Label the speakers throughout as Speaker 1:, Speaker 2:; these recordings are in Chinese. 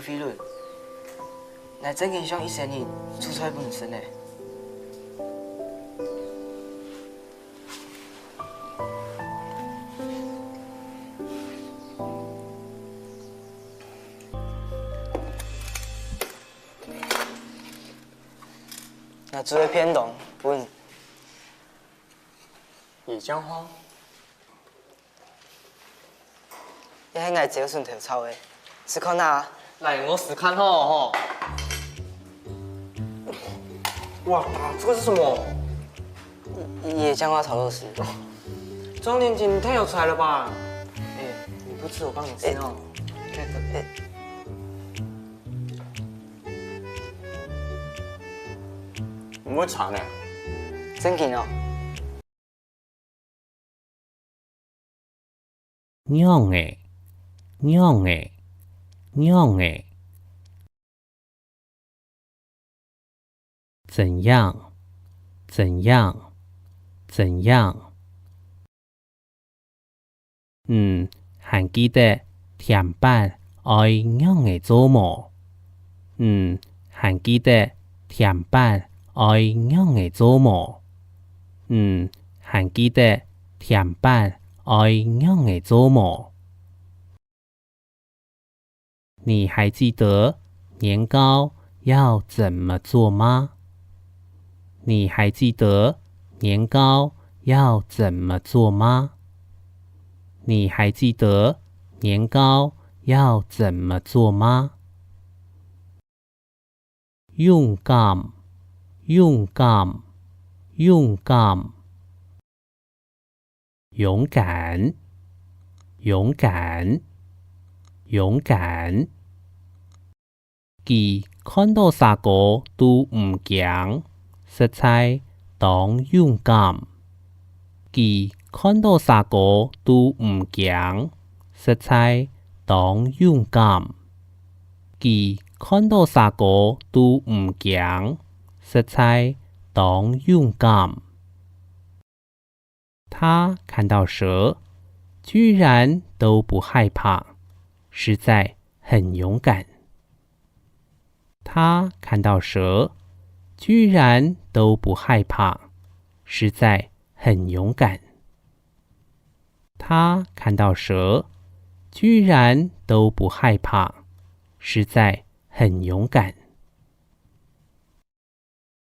Speaker 1: 飞轮，乃真影响一生人出彩本身嘞。那做偏动本
Speaker 2: 野姜花，
Speaker 1: 也系爱照顺条草的，是看哪？
Speaker 2: 来，我试看吼。哇，这个是什么？
Speaker 1: 野姜花炒肉丝。
Speaker 2: 这样眼睛太有才了吧？哎，你不吃我帮你吃哦。唔会馋呢？
Speaker 1: 真劲哦！
Speaker 3: 娘诶，娘诶，娘诶，怎样？怎样？怎样？还记得甜板爱娘诶做么？还记得甜板爱娘诶做么？还记得甜板爱娘诶做么？你还记得年糕要怎么做吗？你还记得年糕要怎么做吗？你还记得年糕要怎么做吗？勇敢，勇敢，勇敢，勇敢，勇敢，勇敢。佢看到啥個都唔驚，實在當勇敢。佢看到啥個都唔驚，實在當勇敢。佢看到啥個都唔驚，實在當勇敢。他看到蛇，居然都不害怕，實在很勇敢。他看到蛇，居然都不害怕，实在很勇敢。他看到蛇，居然都不害怕，实在很勇敢。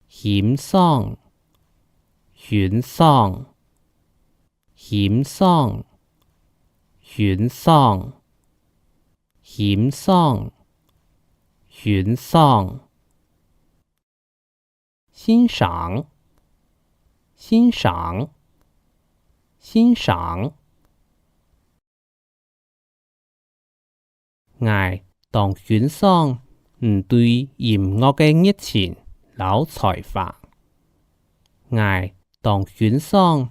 Speaker 3: 險喪，險喪，險喪，險喪，險喪。雲喪，欣賞，欣賞，欣賞。我當欣賞對音樂嘅熱情老才華。我當欣賞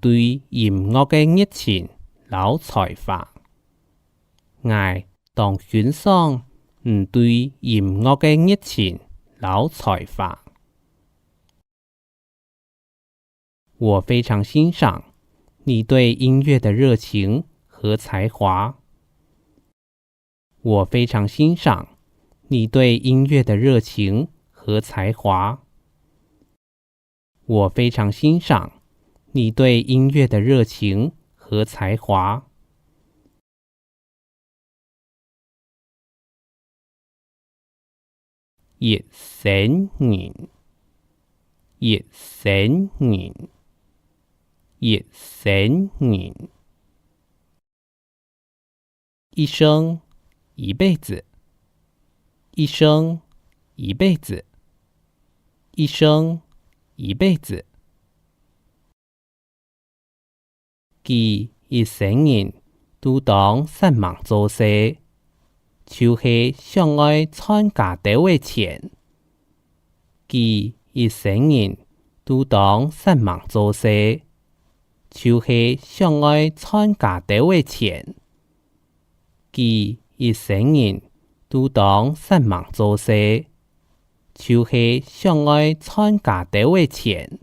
Speaker 3: 對音樂嘅熱情老才華。我當欣賞對音樂嘅熱情老才華。我非常欣賞你對音樂的熱情和才華。我非常欣賞你對音樂的熱情和才華。我非常欣賞你對音樂的熱情和才華。熱醒人，熱醒人，熱醒人。一生一輩子，一生一輩子，一生一輩子。佢一生人都當善忙做事，就是想愛參加第位錢。佢一生人都當善忙做事，就是想愛參加第位錢。佢一生人都當善忙做事，就是想愛參加第位錢。